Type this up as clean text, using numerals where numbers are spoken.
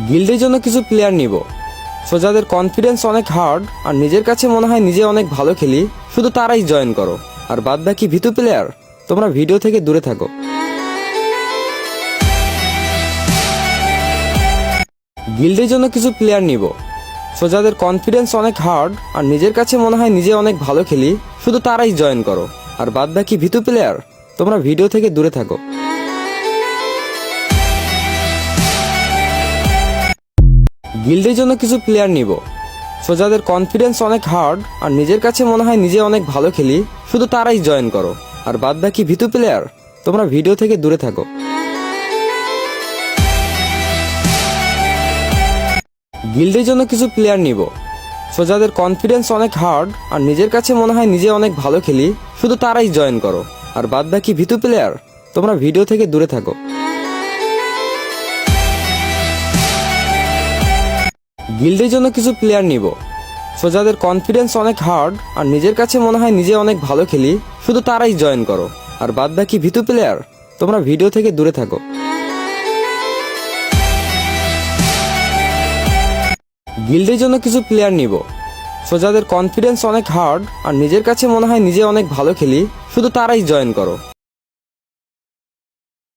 গিল্ডের জন্য কিছু প্লেয়ার নিব, সো যাদের কনফিডেন্স অনেক হার্ড আর নিজের কাছে মনে হয় নিজে অনেক ভালো খেলি, শুধু তারাই জয়েন করো। আর বাদ বাকি ভীতু প্লেয়ার, তোমরা ভিডিও থেকে দূরে থাকো। গিল্ডের জন্য কিছু প্লেয়ার নিব, সো যাদের কনফিডেন্স অনেক হার্ড আর নিজের কাছে মনে হয় নিজে অনেক ভালো খেলি, শুধু তারাই জয়েন করো। আর বাদ বাকি ভীতু প্লেয়ার, তোমরা ভিডিও থেকে দূরে থাকো। গিল্ডের জন্য কিছু প্লেয়ার নিব, সো যাদের কনফিডেন্স অনেক হার্ড আর নিজের কাছে মনে হয় নিজে অনেক ভালো খেলি, শুধু তারাই জয়েন করো। আর বাদ বাকি ভীতু প্লেয়ার, তোমরা ভিডিও থেকে দূরে থাকো। গিল্ডের জন্য কিছু প্লেয়ার নিব, সো যাদের কনফিডেন্স অনেক হার্ড আর নিজের কাছে মনে হয় নিজে অনেক ভালো খেলি, শুধু তারাই জয়েন করো। আর বাদ বাকি ভীতু প্লেয়ার, তোমরা ভিডিও থেকে দূরে থাকো। গিল্ডের জন্য কিছু প্লেয়ার নিব, সো যাদের কনফিডেন্স অনেক হার্ড আর নিজের কাছে মনে হয় নিজে অনেক ভালো খেলি, শুধু তারাই জয়েন করো। আর বাদ বাকি ভীতু প্লেয়ার, তোমরা ভিডিও থেকে দূরে থাকো। গিল্ডের জন্য কিছু প্লেয়ার নিব, সো যাদের কনফিডেন্স অনেক হার্ড আর নিজের কাছে মনে হয় নিজে অনেক ভালো খেলি, শুধু তারাই জয়েন করো।